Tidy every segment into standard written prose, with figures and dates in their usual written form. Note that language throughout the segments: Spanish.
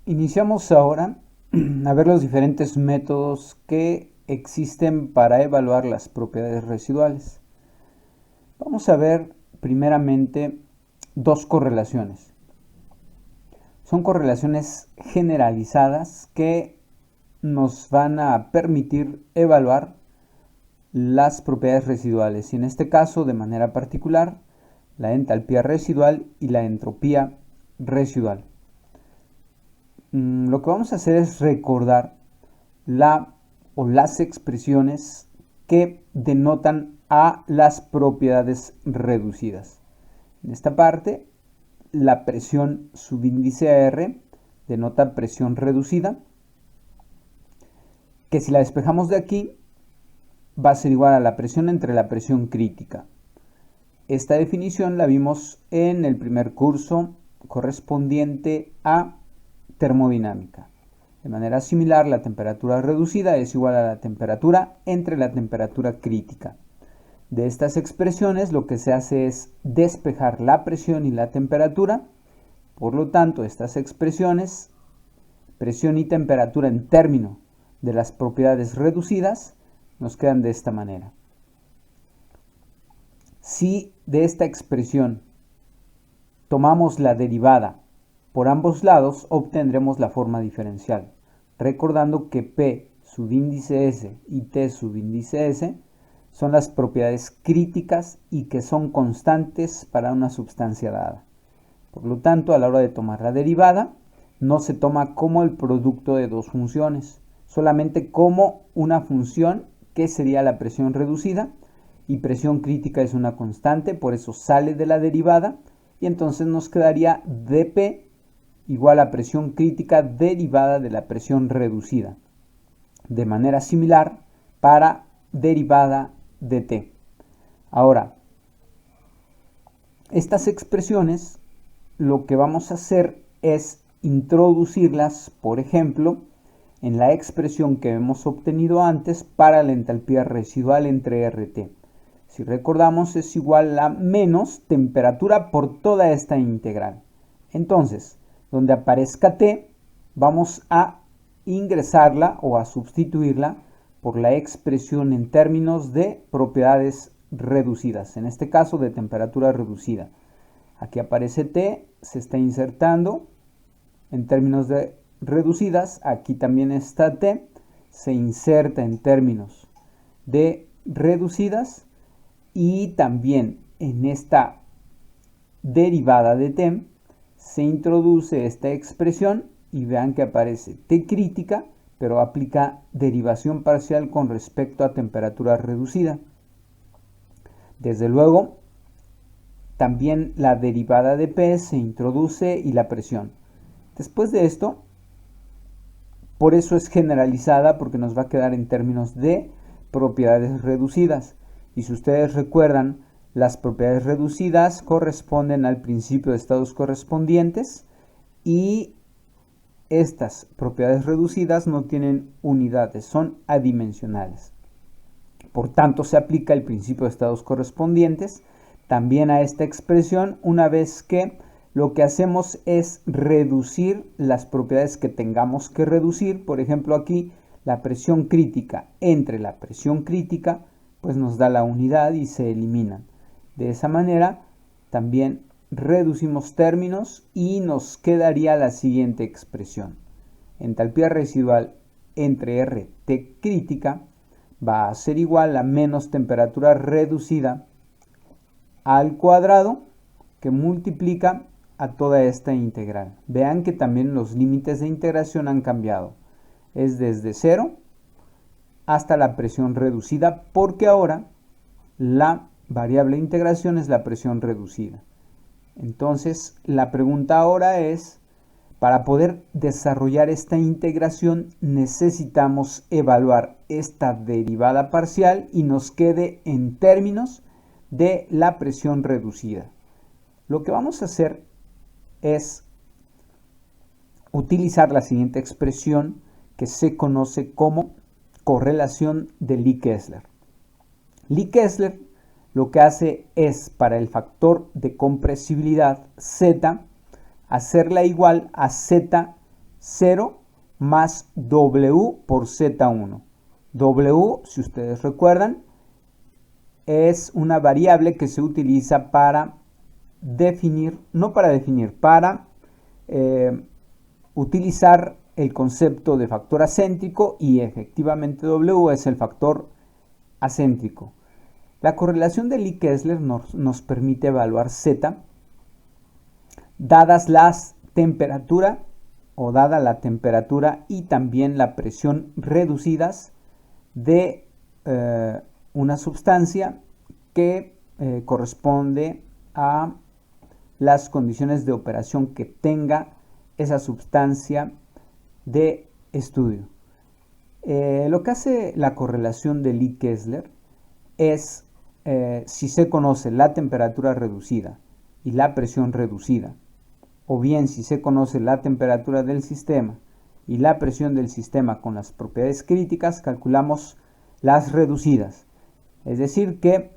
Iniciamos ahora a ver los diferentes métodos que existen para evaluar las propiedades residuales. Vamos a ver primeramente dos correlaciones. Son correlaciones generalizadas que nos van a permitir evaluar las propiedades residuales y en este caso de manera particular la entalpía residual y la entropía residual. Lo que vamos a hacer es recordar las expresiones que denotan a las propiedades reducidas. En esta parte, la presión subíndice R denota presión reducida, que si la despejamos de aquí, va a ser igual a la presión entre la presión crítica. Esta definición la vimos en el primer curso correspondiente a termodinámica. De manera similar, la temperatura reducida es igual a la temperatura entre la temperatura crítica. De estas expresiones lo que se hace es despejar la presión y la temperatura. Por lo tanto, estas expresiones, presión y temperatura en términos de las propiedades reducidas, nos quedan de esta manera. Si de esta expresión tomamos la derivada por ambos lados, obtendremos la forma diferencial, recordando que P subíndice S y T subíndice S son las propiedades críticas y que son constantes para una sustancia dada. Por lo tanto, a la hora de tomar la derivada, no se toma como el producto de dos funciones, solamente como una función que sería la presión reducida, y presión crítica es una constante, por eso sale de la derivada, y entonces nos quedaría dP igual a presión crítica derivada de la presión reducida. De manera similar para derivada de T. Ahora, estas expresiones lo que vamos a hacer es introducirlas, por ejemplo, en la expresión que hemos obtenido antes para la entalpía residual entre RT. Si recordamos, es igual a menos temperatura por toda esta integral. Entonces, donde aparezca T, vamos a ingresarla o a sustituirla por la expresión en términos de propiedades reducidas, en este caso de temperatura reducida. Aquí aparece T, se está insertando en términos de reducidas, aquí también está T, se inserta en términos de reducidas y también en esta derivada de T se introduce esta expresión y vean que aparece T crítica, pero aplica derivación parcial con respecto a temperatura reducida. Desde luego, también la derivada de P se introduce y la presión. Después de esto, por eso es generalizada, porque nos va a quedar en términos de propiedades reducidas. Y si ustedes recuerdan, las propiedades reducidas corresponden al principio de estados correspondientes y estas propiedades reducidas no tienen unidades, son adimensionales. Por tanto, se aplica el principio de estados correspondientes también a esta expresión una vez que lo que hacemos es reducir las propiedades que tengamos que reducir. Por ejemplo, aquí la presión crítica entre la presión crítica pues nos da la unidad y se eliminan. De esa manera también reducimos términos y nos quedaría la siguiente expresión. Entalpía residual entre RT crítica va a ser igual a menos temperatura reducida al cuadrado que multiplica a toda esta integral. Vean que también los límites de integración han cambiado. Es desde 0 hasta la presión reducida, porque ahora la variable de integración es la presión reducida. Entonces, la pregunta ahora es, para poder desarrollar esta integración necesitamos evaluar esta derivada parcial y nos quede en términos de la presión reducida. Lo que vamos a hacer es utilizar la siguiente expresión que se conoce como correlación de Lee-Kessler. Lee-Kessler lo que hace es, para el factor de compresibilidad Z, hacerla igual a Z 0 más W por Z1. W, si ustedes recuerdan, es una variable que se utiliza para definir, no para definir, para utilizar el concepto de factor acéntrico, y efectivamente W es el factor acéntrico. La correlación de Lie-Kessler nos permite evaluar Z dadas las temperatura o dada la temperatura y también la presión reducidas de una sustancia que corresponde a las condiciones de operación que tenga esa sustancia de estudio. Lo que hace la correlación de Lie-Kessler es, si se conoce la temperatura reducida y la presión reducida, o bien si se conoce la temperatura del sistema y la presión del sistema con las propiedades críticas, calculamos las reducidas. Es decir que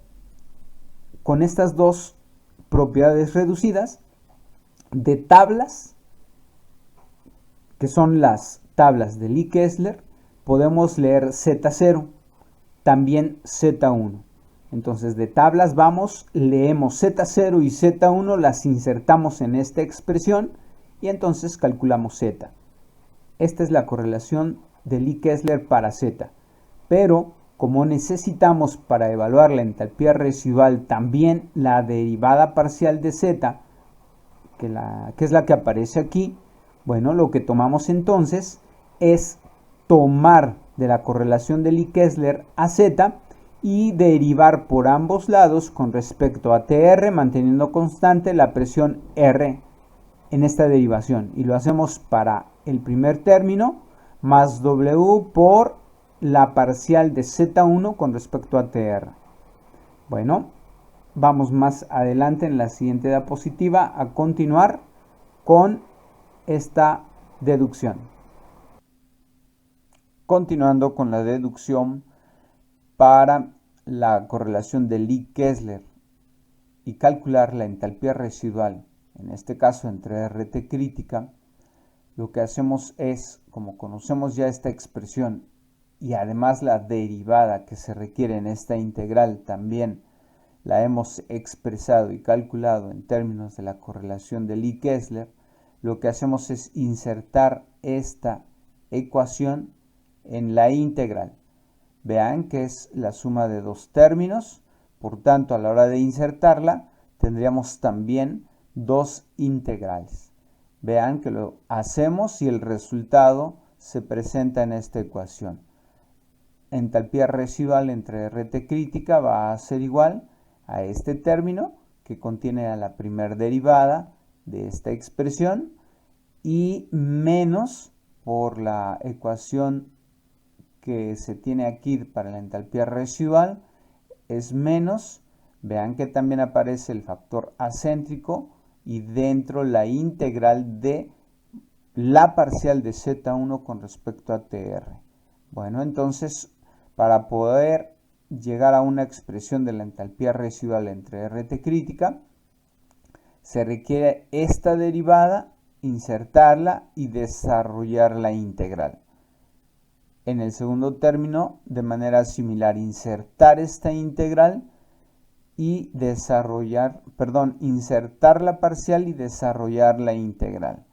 con estas dos propiedades reducidas de tablas, que son las tablas de Lie-Kessler, podemos leer Z0, también Z1. Entonces de tablas leemos Z0 y Z1, las insertamos en esta expresión y entonces calculamos Z. Esta es la correlación de Lie-Kessler para Z. Pero como necesitamos para evaluar la entalpía residual también la derivada parcial de Z, que es la que aparece aquí, bueno, lo que tomamos entonces es tomar de la correlación de Lie-Kessler a Z y derivar por ambos lados con respecto a TR, manteniendo constante la presión R en esta derivación. Y lo hacemos para el primer término más W por la parcial de Z1 con respecto a TR. Bueno, vamos más adelante en la siguiente diapositiva a continuar con esta deducción. Continuando con la deducción para la correlación de Lie-Kessler y calcular la entalpía residual, en este caso entre RT crítica, lo que hacemos es, como conocemos ya esta expresión y además la derivada que se requiere en esta integral también la hemos expresado y calculado en términos de la correlación de Lie-Kessler, lo que hacemos es insertar esta ecuación en la integral. Vean que es la suma de dos términos, por tanto a la hora de insertarla tendríamos también dos integrales. Vean que lo hacemos y el resultado se presenta en esta ecuación. Entalpía residual entre RT crítica va a ser igual a este término que contiene a la primera derivada de esta expresión y menos por la ecuación que se tiene aquí para la entalpía residual es menos, vean que también aparece el factor acéntrico y dentro la integral de la parcial de Z1 con respecto a TR. Bueno, entonces para poder llegar a una expresión de la entalpía residual entre RT crítica, se requiere esta derivada, insertarla y desarrollar la integral. En el segundo término, de manera similar, insertar esta integral y insertar la parcial y desarrollar la integral.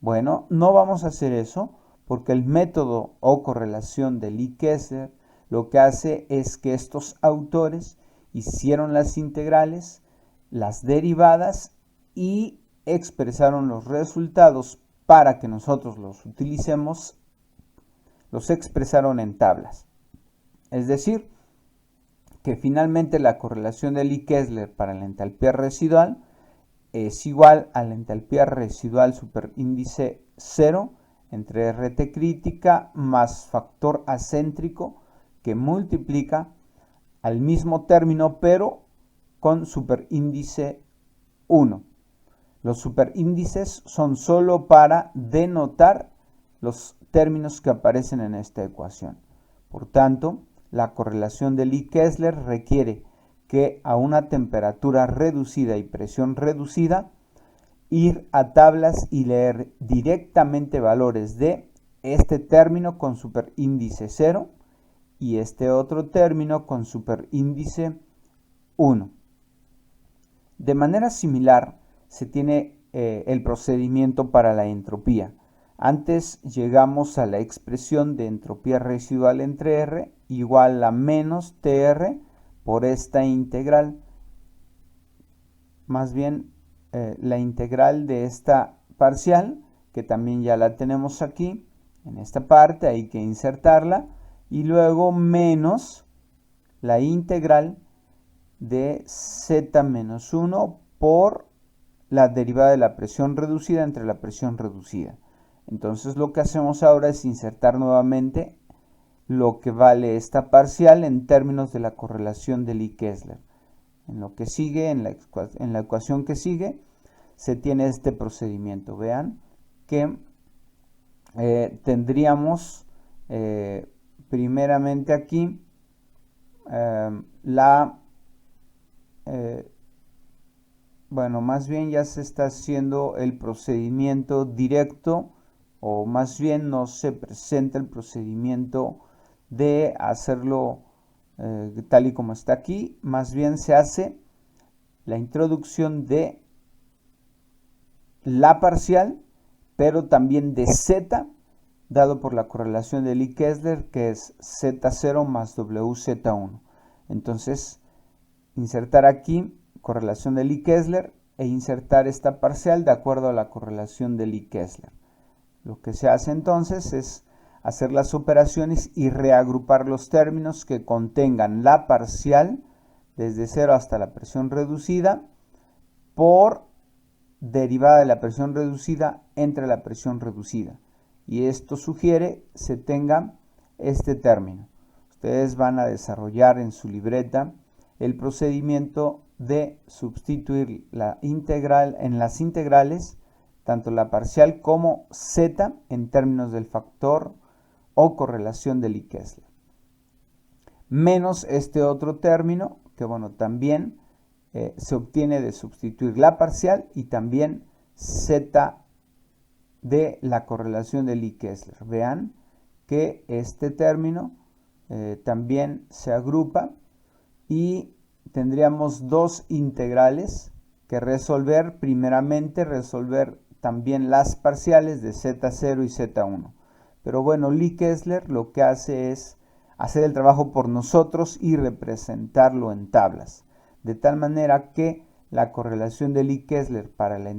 Bueno, no vamos a hacer eso porque el método o correlación de Lie-Kessler lo que hace es que estos autores hicieron las integrales, las derivadas y expresaron los resultados para que nosotros los utilicemos, los expresaron en tablas. Es decir, que finalmente la correlación de Lie-Kessler para la entalpía residual es igual a la entalpía residual superíndice 0 entre RT crítica más factor acéntrico que multiplica al mismo término pero con superíndice 1. Los superíndices son solo para denotar los términos que aparecen en esta ecuación. Por tanto, la correlación de Lie-Kessler requiere que a una temperatura reducida y presión reducida, ir a tablas y leer directamente valores de este término con superíndice 0 y este otro término con superíndice 1. De manera similar se tiene el procedimiento para la entropía. Antes llegamos a la expresión de entropía residual entre R igual a menos TR por esta integral. Más bien la integral de esta parcial, que también ya la tenemos aquí, en esta parte hay que insertarla, y luego menos la integral de z menos 1 por la derivada de la presión reducida entre la presión reducida. Entonces lo que hacemos ahora es insertar nuevamente lo que vale esta parcial en términos de la correlación de Lie-Kessler. En lo que sigue, en la ecuación que sigue, se tiene este procedimiento. Vean que tendríamos primeramente aquí bueno, más bien ya se está haciendo el procedimiento directo, o más bien no se presenta el procedimiento de hacerlo tal y como está aquí, más bien se hace la introducción de la parcial, pero también de z, dado por la correlación de Lie-Kessler, que es z0 más wz1. Entonces, insertar aquí correlación de Lie-Kessler e insertar esta parcial de acuerdo a la correlación de Lie-Kessler. Lo que se hace entonces es hacer las operaciones y reagrupar los términos que contengan la parcial desde 0 hasta la presión reducida por derivada de la presión reducida entre la presión reducida. Y esto sugiere se tenga este término. Ustedes van a desarrollar en su libreta el procedimiento de sustituir la integral en las integrales, tanto la parcial como z en términos del factor o correlación de Lie-Kessler. Menos este otro término, que bueno, también se obtiene de sustituir la parcial y también z de la correlación de Lie-Kessler. Vean que este término también se agrupa y tendríamos dos integrales que resolver. Primeramente resolver también las parciales de z0 y z1. Pero bueno, Lie-Kessler lo que hace es hacer el trabajo por nosotros y representarlo en tablas. De tal manera que la correlación de Lie-Kessler para la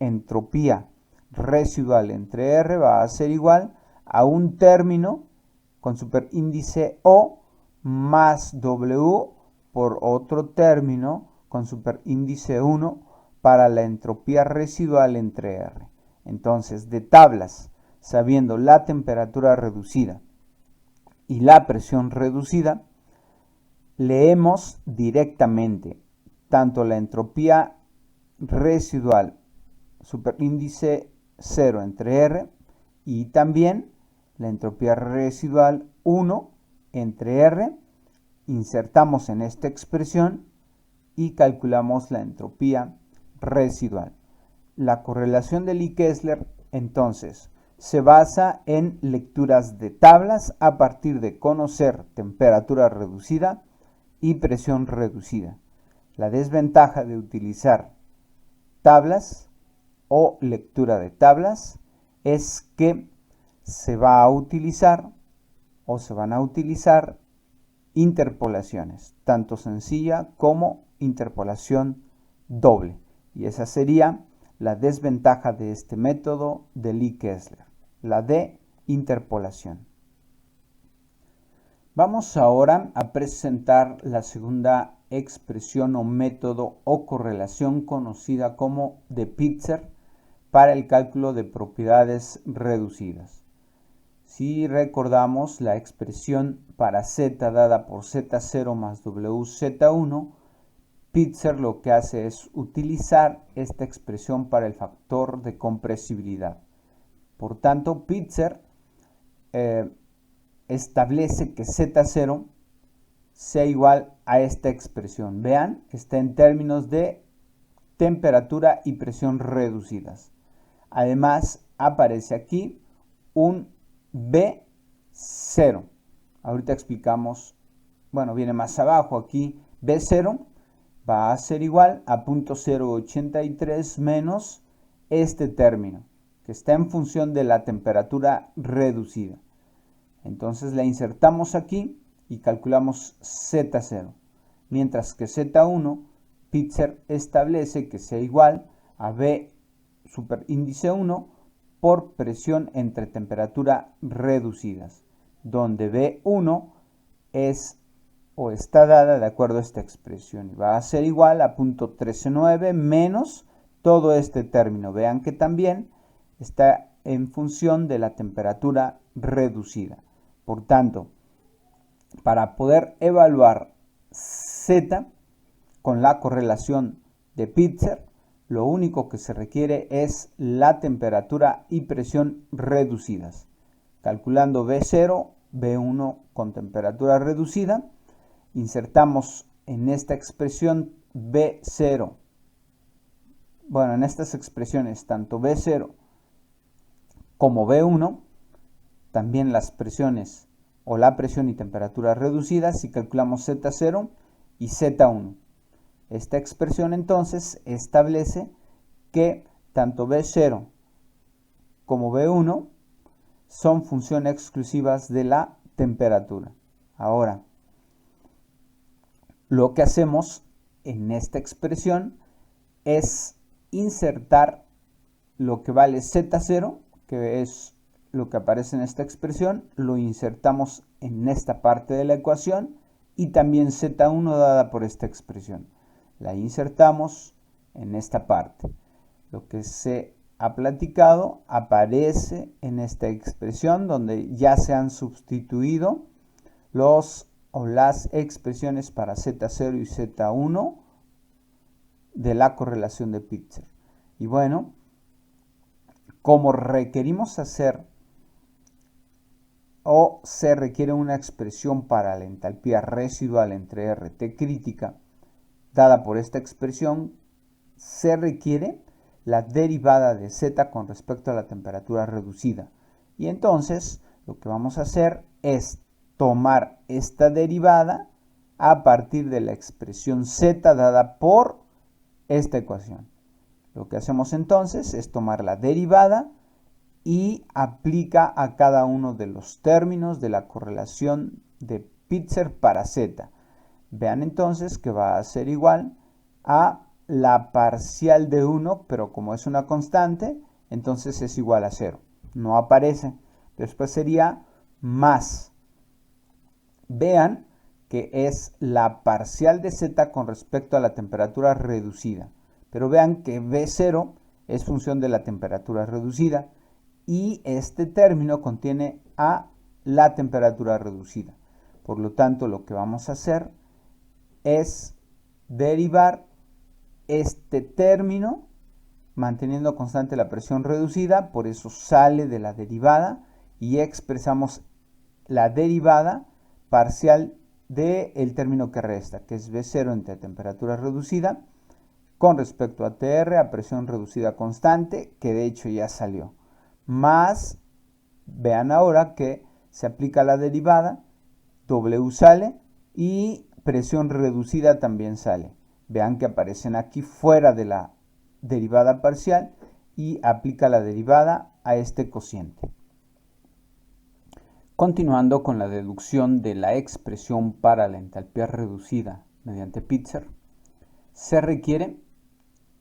entropía residual entre R va a ser igual a un término con superíndice O más W por otro término con superíndice 1 para la entropía residual entre R. Entonces, de tablas, sabiendo la temperatura reducida y la presión reducida, leemos directamente tanto la entropía residual superíndice 0 entre R y también la entropía residual 1 entre R. Insertamos en esta expresión y calculamos la entropía residual. La correlación de Lie-Kessler entonces se basa en lecturas de tablas a partir de conocer temperatura reducida y presión reducida. La desventaja de utilizar tablas o lectura de tablas es que se va a utilizar o se van a utilizar interpolaciones, tanto sencilla como interpolación doble. Y esa sería la desventaja de este método de Lie-Kessler, la de interpolación. Vamos ahora a presentar la segunda expresión o método o correlación conocida como de Pitzer para el cálculo de propiedades reducidas. Si recordamos la expresión para z dada por z0 más wz1, Pitzer lo que hace es utilizar esta expresión para el factor de compresibilidad. Por tanto, Pitzer establece que z0 sea igual a esta expresión. Vean, está en términos de temperatura y presión reducidas. Además, aparece aquí un B0. Ahorita explicamos, bueno, viene más abajo aquí, B0 va a ser igual a 0.083 menos este término, que está en función de la temperatura reducida. Entonces la insertamos aquí y calculamos Z0, mientras que Z1, Pitzer establece que sea igual a B superíndice 1 por presión entre temperatura reducidas, donde B1 es o está dada de acuerdo a esta expresión y va a ser igual a 0.139 menos todo este término. Vean que también está en función de la temperatura reducida. Por tanto, para poder evaluar Z con la correlación de Pitzer, lo único que se requiere es la temperatura y presión reducidas. Calculando B0, B1 con temperatura reducida, insertamos en esta expresión B0. Bueno, en estas expresiones, tanto B0 como B1, también las presiones o la presión y temperatura reducidas, y calculamos Z0 y Z1. Esta expresión entonces establece que tanto B0 como B1 son funciones exclusivas de la temperatura. Ahora, lo que hacemos en esta expresión es insertar lo que vale Z0, que es lo que aparece en esta expresión, lo insertamos en esta parte de la ecuación, y también Z1 dada por esta expresión. La insertamos en esta parte. Lo que se ha platicado aparece en esta expresión donde ya se han sustituido los o las expresiones para Z0 y Z1 de la correlación de Pitzer. Y bueno, como requerimos hacer o se requiere una expresión para la entalpía residual entre RT crítica, dada por esta expresión, se requiere la derivada de Z con respecto a la temperatura reducida. Y entonces lo que vamos a hacer es tomar esta derivada a partir de la expresión Z dada por esta ecuación. Lo que hacemos entonces es tomar la derivada y aplica a cada uno de los términos de la correlación de Pitzer para Z. Vean entonces que va a ser igual a la parcial de 1, pero como es una constante, entonces es igual a 0. No aparece. Después sería más. Vean que es la parcial de Z con respecto a la temperatura reducida. Pero vean que B0 es función de la temperatura reducida y este término contiene a la temperatura reducida. Por lo tanto, lo que vamos a hacer es derivar este término manteniendo constante la presión reducida, por eso sale de la derivada y expresamos la derivada parcial del término que resta, que es B0 entre temperatura reducida con respecto a TR, a presión reducida constante, que de hecho ya salió, más, vean ahora que se aplica la derivada, W sale y presión reducida también sale. Vean que aparecen aquí fuera de la derivada parcial y aplica la derivada a este cociente. Continuando con la deducción de la expresión para la entalpía reducida mediante Pitzer, se requiere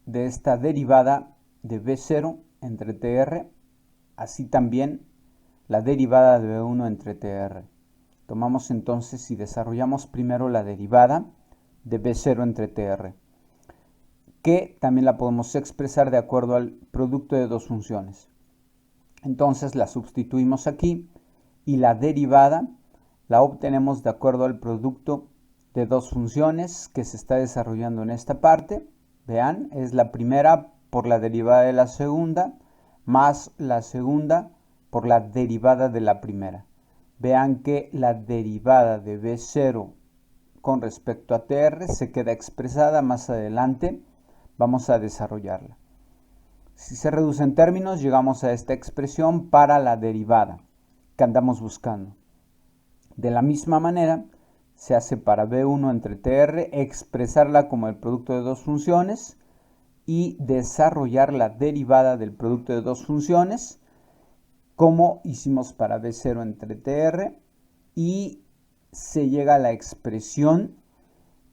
de esta derivada de B0 entre TR, así también la derivada de B1 entre TR. Tomamos entonces y desarrollamos primero la derivada de B0 entre TR, que también la podemos expresar de acuerdo al producto de dos funciones. Entonces la sustituimos aquí y la derivada la obtenemos de acuerdo al producto de dos funciones que se está desarrollando en esta parte. Vean, es la primera por la derivada de la segunda, más la segunda por la derivada de la primera. Vean que la derivada de B0 con respecto a TR se queda expresada más adelante vamos a desarrollarla. Si se reducen términos, llegamos a esta expresión para la derivada que andamos buscando. De la misma manera, se hace para B1 entre TR, expresarla como el producto de dos funciones y desarrollar la derivada del producto de dos funciones, como hicimos para B0 entre TR, y se llega a la expresión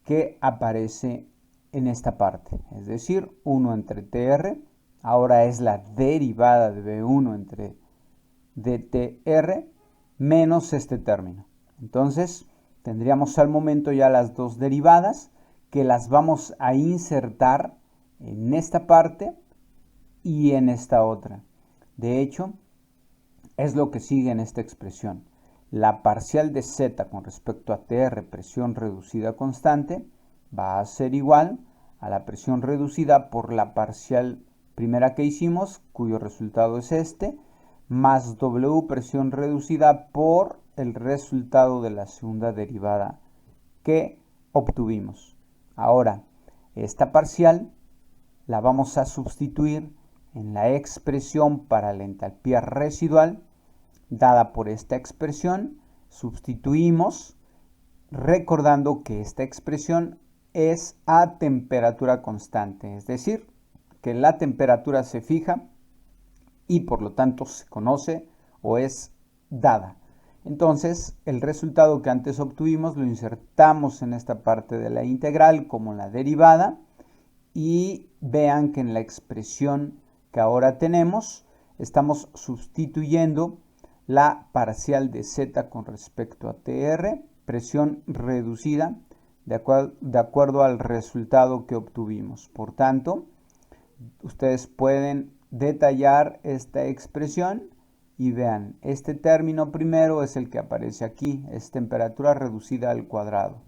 que aparece en esta parte, es decir, 1 entre TR, ahora es la derivada de B1 entre dTR menos este término. Entonces, tendríamos al momento ya las dos derivadas que las vamos a insertar en esta parte y en esta otra. De hecho, es lo que sigue en esta expresión. La parcial de z con respecto a TR, presión reducida constante, va a ser igual a la presión reducida por la parcial primera que hicimos, cuyo resultado es este, más W presión reducida por el resultado de la segunda derivada que obtuvimos. Ahora, esta parcial la vamos a sustituir en la expresión para la entalpía residual dada por esta expresión. Sustituimos recordando que esta expresión es a temperatura constante, es decir, que la temperatura se fija y por lo tanto se conoce o es dada. Entonces, el resultado que antes obtuvimos lo insertamos en esta parte de la integral como la derivada y vean que en la expresión que ahora tenemos estamos sustituyendo la parcial de z con respecto a TR, presión reducida, de acuerdo al resultado que obtuvimos. Por tanto, ustedes pueden detallar esta expresión y vean, este término primero es el que aparece aquí, es temperatura reducida al cuadrado,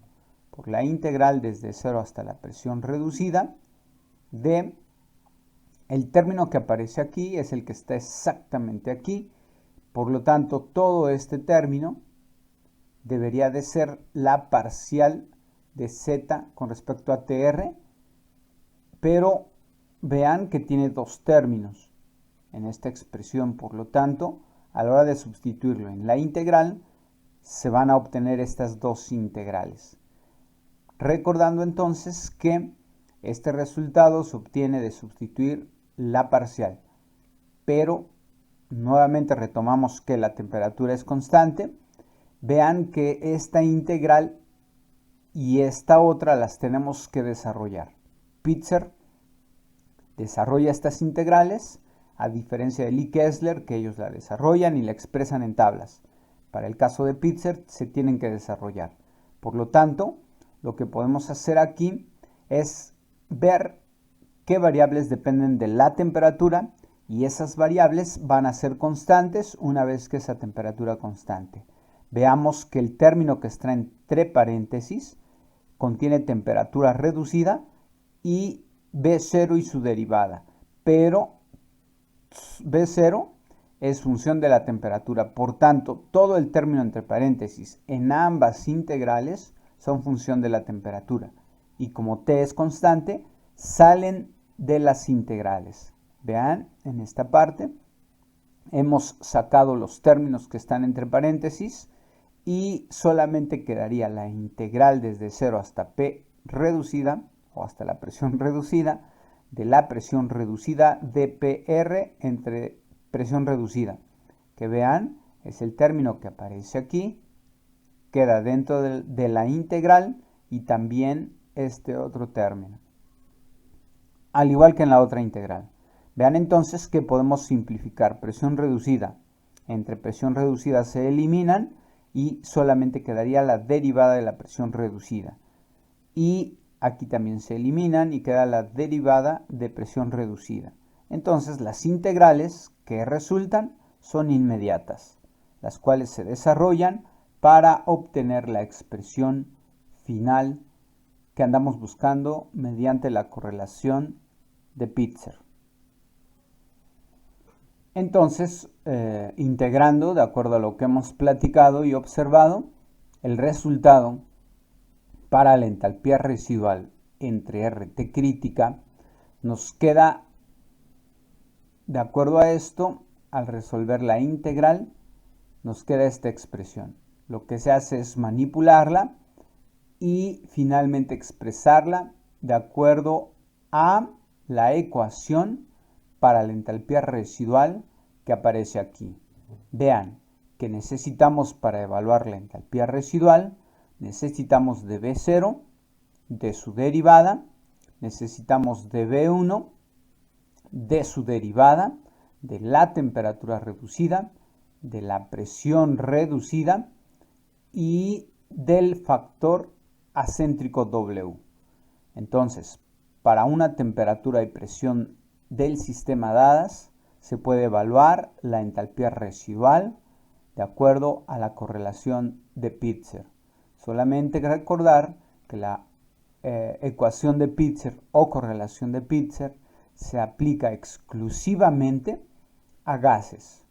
por la integral desde 0 hasta la presión reducida de el término que aparece aquí es el que está exactamente aquí, por lo tanto todo este término debería de ser la parcial de z con respecto a TR, pero vean que tiene dos términos en esta expresión, por lo tanto, a la hora de sustituirlo en la integral, se van a obtener estas dos integrales. Recordando entonces que este resultado se obtiene de sustituir la parcial, pero nuevamente retomamos que la temperatura es constante. Vean que esta integral y esta otra las tenemos que desarrollar. Pitzer desarrolla estas integrales, a diferencia de Lee Kessler, que ellos la desarrollan y la expresan en tablas. Para el caso de Pitzer se tienen que desarrollar. Por lo tanto, lo que podemos hacer aquí es ver qué variables dependen de la temperatura y esas variables van a ser constantes una vez que esa temperatura constante. Veamos que el término que está entre paréntesis contiene temperatura reducida y B0 y su derivada, pero B0 es función de la temperatura, por tanto, todo el término entre paréntesis en ambas integrales son función de la temperatura, y como T es constante, salen de las integrales. Vean, en esta parte hemos sacado los términos que están entre paréntesis y solamente quedaría la integral desde 0 hasta P reducida o hasta la presión reducida de la presión reducida de PR entre presión reducida, que vean es el término que aparece aquí, queda dentro de la integral y también este otro término, al igual que en la otra integral. Vean entonces que podemos simplificar presión reducida entre presión reducida se eliminan y solamente quedaría la derivada de la presión reducida. Y aquí también se eliminan y queda la derivada de presión reducida. Entonces las integrales que resultan son inmediatas, las cuales se desarrollan para obtener la expresión final que andamos buscando mediante la correlación de Pitzer. Entonces, integrando de acuerdo a lo que hemos platicado y observado, el resultado para la entalpía residual entre RT crítica Nos queda, de acuerdo a esto, al resolver la integral, nos queda esta expresión. Lo que se hace es manipularla y finalmente expresarla de acuerdo a la ecuación para la entalpía residual que aparece aquí. Vean que necesitamos para evaluar la entalpía residual, necesitamos de B0, de su derivada, necesitamos de B1, de su derivada, de la temperatura reducida, de la presión reducida y del factor acéntrico W. Entonces, para una temperatura y presión del sistema dadas, se puede evaluar la entalpía residual de acuerdo a la correlación de Pitzer. Solamente recordar que la ecuación de Pitzer o correlación de Pitzer se aplica exclusivamente a gases.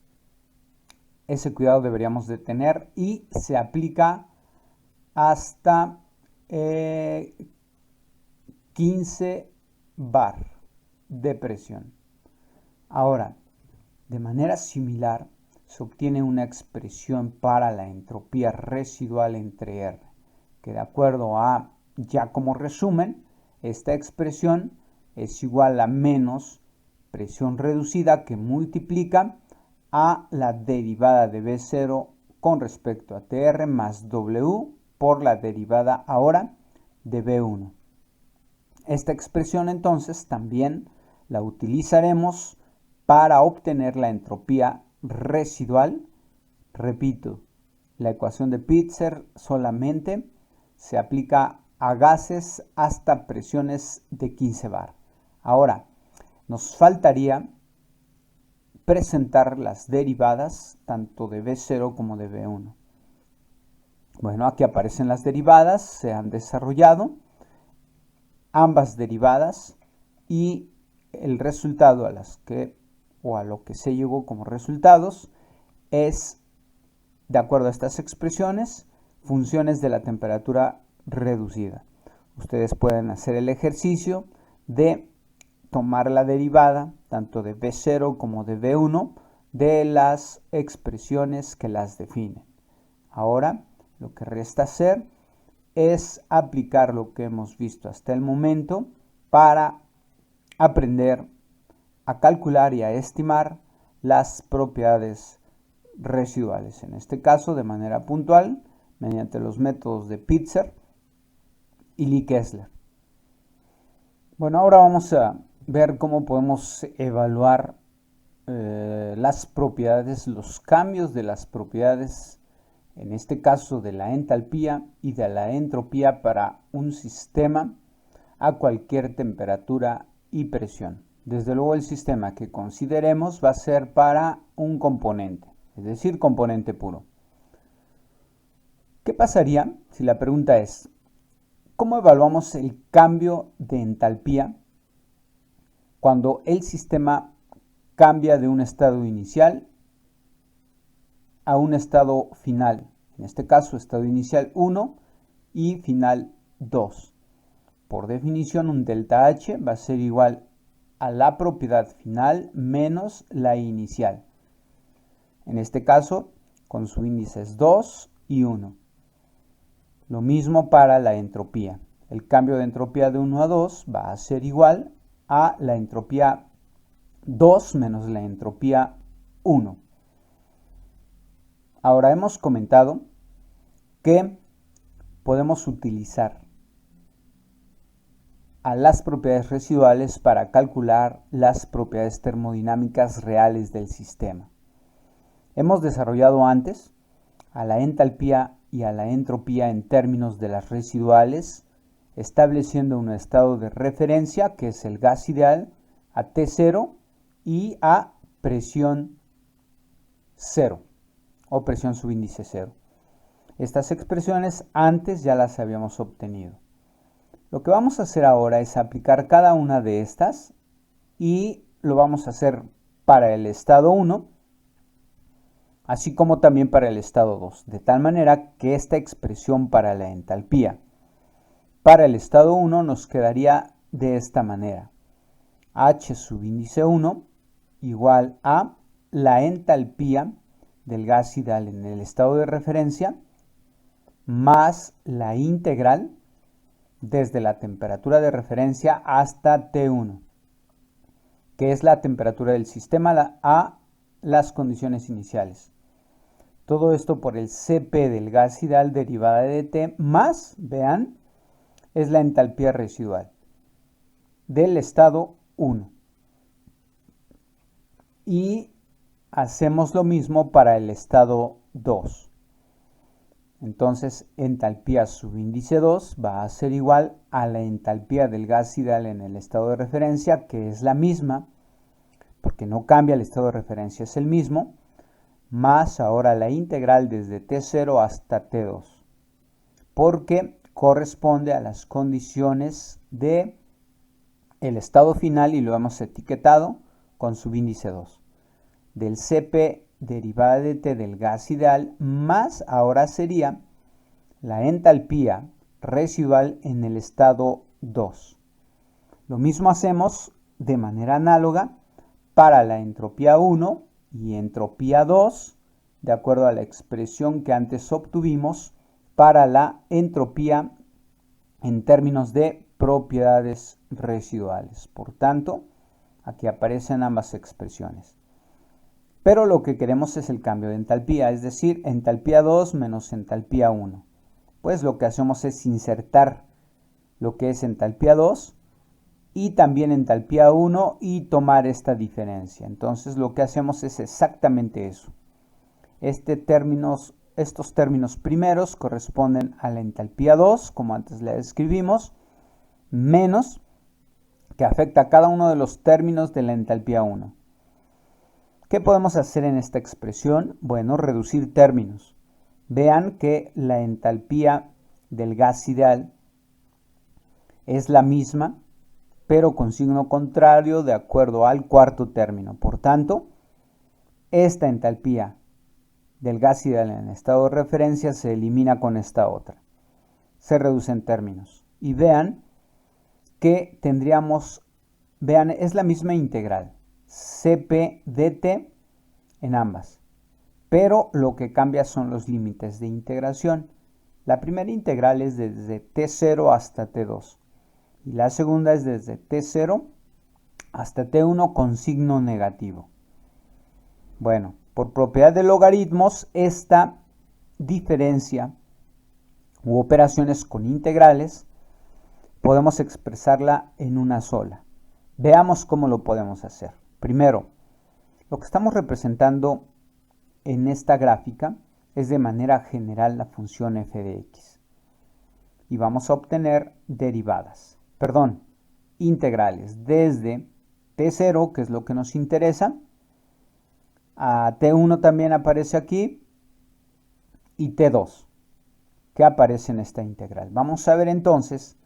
Ese cuidado deberíamos de tener y se aplica hasta 15 bar de presión. Ahora, de manera similar, se obtiene una expresión para la entropía residual entre R, que de acuerdo a, ya como resumen, esta expresión es igual a menos presión reducida que multiplica a la derivada de B0 con respecto a TR más W por la derivada ahora de B1. Esta expresión entonces también la utilizaremos para obtener la entropía residual. Repito, la ecuación de Pitzer solamente se aplica a gases hasta presiones de 15 bar. Ahora, nos faltaría presentar las derivadas tanto de B0 como de B1. Bueno, aquí aparecen las derivadas, se han desarrollado ambas derivadas y el resultado a lo que se llegó como resultados es, de acuerdo a estas expresiones, funciones de la temperatura reducida. Ustedes pueden hacer el ejercicio de tomar la derivada tanto de B0 como de B1 de las expresiones que las definen. Ahora, lo que resta hacer es aplicar lo que hemos visto hasta el momento para aprender a calcular y a estimar las propiedades residuales. En este caso, de manera puntual, mediante los métodos de Pitzer y Lee Kessler. Bueno, ahora vamos a ver cómo podemos evaluar las propiedades, los cambios de las propiedades, en este caso de la entalpía y de la entropía para un sistema a cualquier temperatura y presión. Desde luego el sistema que consideremos va a ser para un componente, es decir, componente puro. ¿Qué pasaría si la pregunta es, ¿cómo evaluamos el cambio de entalpía cuando el sistema cambia de un estado inicial a un estado final? En este caso, estado inicial 1 y final 2. Por definición, un delta H va a ser igual a la propiedad final menos la inicial. En este caso, con su índice es 2 y 1. Lo mismo para la entropía. El cambio de entropía de 1 a 2 va a ser igual a la entropía 2 menos la entropía 1. Ahora hemos comentado que podemos utilizar a las propiedades residuales para calcular las propiedades termodinámicas reales del sistema. Hemos desarrollado antes a la entalpía y a la entropía en términos de las residuales, estableciendo un estado de referencia que es el gas ideal a T0 y a presión 0 o presión subíndice 0. Estas expresiones antes ya las habíamos obtenido. Lo que vamos a hacer ahora es aplicar cada una de estas y lo vamos a hacer para el estado 1, así como también para el estado 2, de tal manera que esta expresión para la entalpía para el estado 1 nos quedaría de esta manera. H subíndice 1 igual a la entalpía del gas ideal en el estado de referencia más la integral desde la temperatura de referencia hasta T1, que es la temperatura del sistema a las condiciones iniciales. Todo esto por el Cp del gas ideal derivada de T más, vean, es la entalpía residual del estado 1. Y hacemos lo mismo para el estado 2. Entonces, entalpía subíndice 2 va a ser igual a la entalpía del gas ideal en el estado de referencia, que es la misma, porque no cambia, el estado de referencia es el mismo, más ahora la integral desde T0 hasta T2, porque corresponde a las condiciones de el estado final y lo hemos etiquetado con subíndice 2. Del Cp derivada de T del gas ideal más ahora sería la entalpía residual en el estado 2. Lo mismo hacemos de manera análoga para la entropía 1 y entropía 2, de acuerdo a la expresión que antes obtuvimos para la entropía en términos de propiedades residuales. Por tanto, aquí aparecen ambas expresiones. Pero lo que queremos es el cambio de entalpía, es decir, entalpía 2 menos entalpía 1. Pues lo que hacemos es insertar lo que es entalpía 2 y también entalpía 1 y tomar esta diferencia. Entonces lo que hacemos es exactamente eso. Estos términos primeros corresponden a la entalpía 2, como antes la describimos, menos, que afecta a cada uno de los términos de la entalpía 1. ¿Qué podemos hacer en esta expresión? Bueno, reducir términos. Vean que la entalpía del gas ideal es la misma, pero con signo contrario de acuerdo al cuarto término. Por tanto, esta entalpía del gas ideal en estado de referencia se elimina con esta otra. Se reducen términos. Y vean que tendríamos, es la misma integral, Cp dt en ambas, pero lo que cambia son los límites de integración. La primera integral es desde T0 hasta T2 y la segunda es desde T0 hasta T1 con signo negativo. Bueno, por propiedad de logaritmos, esta diferencia u operaciones con integrales podemos expresarla en una sola. Veamos cómo lo podemos hacer. Primero, lo que estamos representando en esta gráfica es de manera general la función f de x. Y vamos a obtener integrales desde T0, que es lo que nos interesa, a T1 también aparece aquí, y T2, que aparece en esta integral. Vamos a ver entonces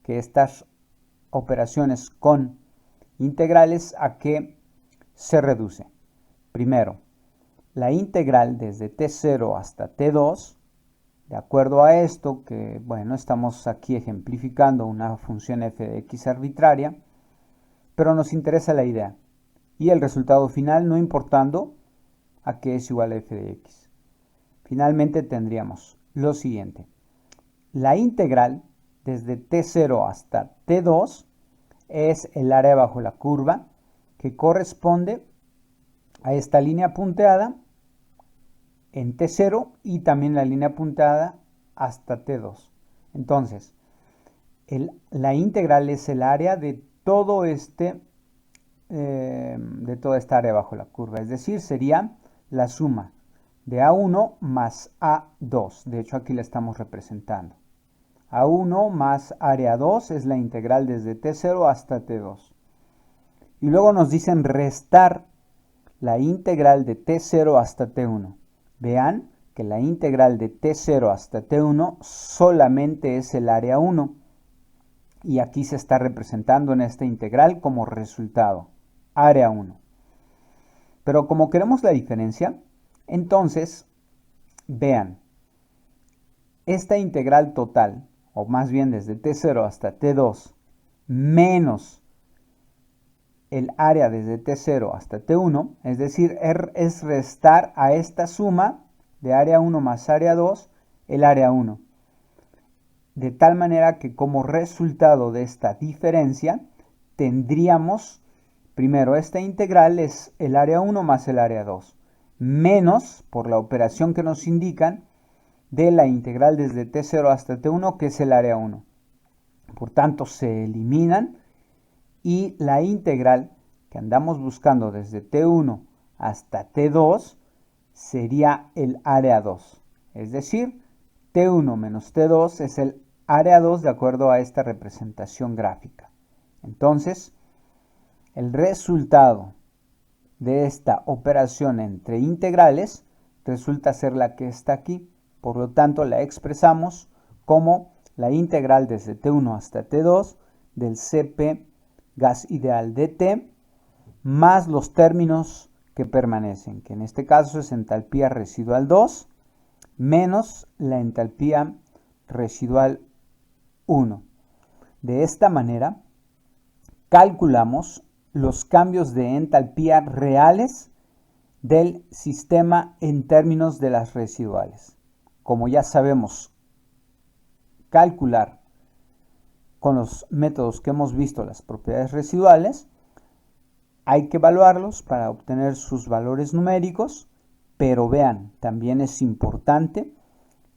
que estas operaciones con integrales, ¿a qué se reduce? Primero, la integral desde T0 hasta T2, de acuerdo a esto, que bueno, estamos aquí ejemplificando una función f de x arbitraria, pero nos interesa la idea, y el resultado final no importando a qué es igual a f de x. Finalmente tendríamos lo siguiente, la integral desde T0 hasta T2 es el área bajo la curva que corresponde a esta línea punteada en T0 y también la línea punteada hasta T2. Entonces, la integral es el área de todo de toda esta área bajo la curva, es decir, sería la suma de A1 más A2. De hecho, aquí la estamos representando. A1 más área 2 es la integral desde T0 hasta T2. Y luego nos dicen restar la integral de T0 hasta T1. Vean que la integral de T0 hasta T1 solamente es el área 1. Y aquí se está representando en esta integral como resultado, área 1. Pero como queremos la diferencia, entonces, vean, esta integral total, o más bien desde T0 hasta T2, menos el área desde T0 hasta T1, es decir, es restar a esta suma de área 1 más área 2, el área 1. De tal manera que como resultado de esta diferencia, tendríamos, primero, esta integral es el área 1 más el área 2, menos, por la operación que nos indican, de la integral desde T0 hasta T1, que es el área 1. Por tanto, se eliminan y la integral que andamos buscando desde T1 hasta T2 sería el área 2. Es decir, T1 menos T2 es el área 2 de acuerdo a esta representación gráfica. Entonces, el resultado de esta operación entre integrales resulta ser la que está aquí. Por lo tanto, la expresamos como la integral desde T1 hasta T2 del Cp gas ideal de T más los términos que permanecen, que en este caso es entalpía residual 2 menos la entalpía residual 1. De esta manera, calculamos los cambios de entalpía reales del sistema en términos de las residuales. Como ya sabemos calcular con los métodos que hemos visto las propiedades residuales, hay que evaluarlos para obtener sus valores numéricos, pero vean, también es importante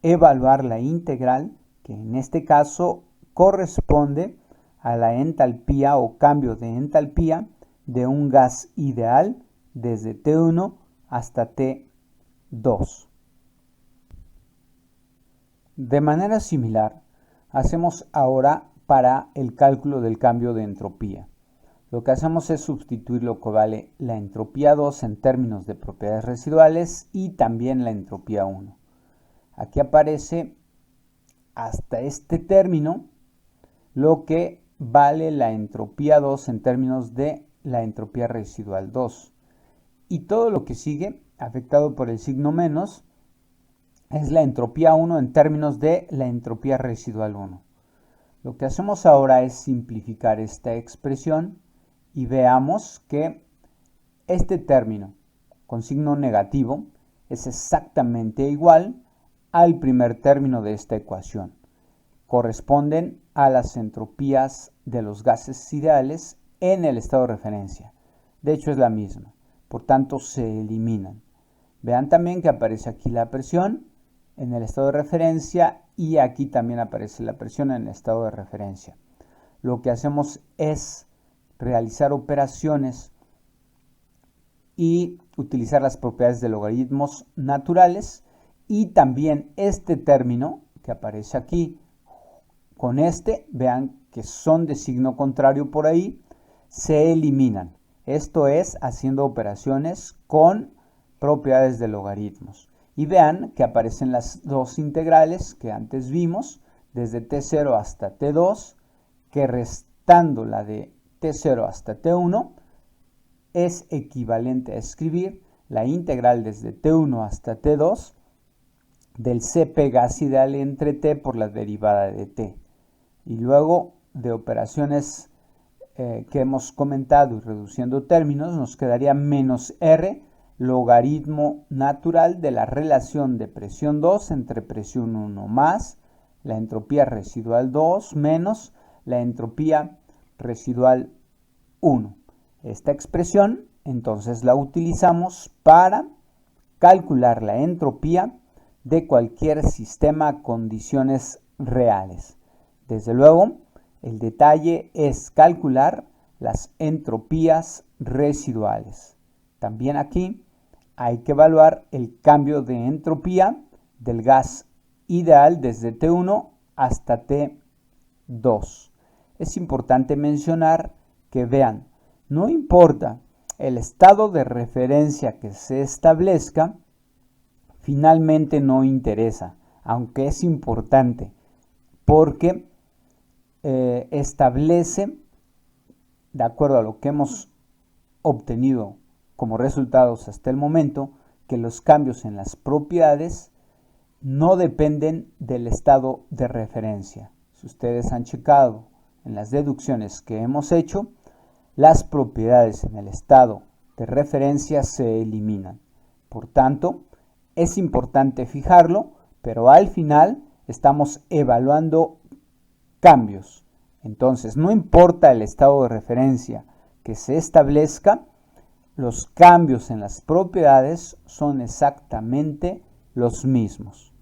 evaluar la integral, que en este caso corresponde a la entalpía o cambio de entalpía de un gas ideal desde T1 hasta T2. De manera similar, hacemos ahora para el cálculo del cambio de entropía. Lo que hacemos es sustituir lo que vale la entropía 2 en términos de propiedades residuales y también la entropía 1. Aquí aparece hasta este término lo que vale la entropía 2 en términos de la entropía residual 2. Y todo lo que sigue, afectado por el signo menos, es la entropía 1 en términos de la entropía residual 1. Lo que hacemos ahora es simplificar esta expresión y veamos que este término con signo negativo es exactamente igual al primer término de esta ecuación. Corresponden a las entropías de los gases ideales en el estado de referencia. De hecho es la misma, por tanto se eliminan. Vean también que aparece aquí la presión en el estado de referencia y aquí también aparece la presión en el estado de referencia. Lo que hacemos es realizar operaciones y utilizar las propiedades de logaritmos naturales y también este término que aparece aquí con este, vean que son de signo contrario por ahí, se eliminan. Esto es haciendo operaciones con propiedades de logaritmos. Y vean que aparecen las dos integrales que antes vimos, desde T0 hasta T2, que restando la de T0 hasta T1, es equivalente a escribir la integral desde T1 hasta T2 del Cp gas ideal entre T por la derivada de T. Y luego de operaciones que hemos comentado y reduciendo términos, nos quedaría menos R logaritmo natural de la relación de presión 2 entre presión 1 más la entropía residual 2 menos la entropía residual 1. Esta expresión entonces la utilizamos para calcular la entropía de cualquier sistema a condiciones reales. Desde luego, el detalle es calcular las entropías residuales. También aquí hay que evaluar el cambio de entropía del gas ideal desde T1 hasta T2. Es importante mencionar que vean, no importa el estado de referencia que se establezca, finalmente no interesa, aunque es importante, porque establece, de acuerdo a lo que hemos obtenido como resultados hasta el momento, que los cambios en las propiedades no dependen del estado de referencia. Si ustedes han checado en las deducciones que hemos hecho, las propiedades en el estado de referencia se eliminan. Por tanto, es importante fijarlo, pero al final estamos evaluando cambios. Entonces, no importa el estado de referencia que se establezca, los cambios en las propiedades son exactamente los mismos.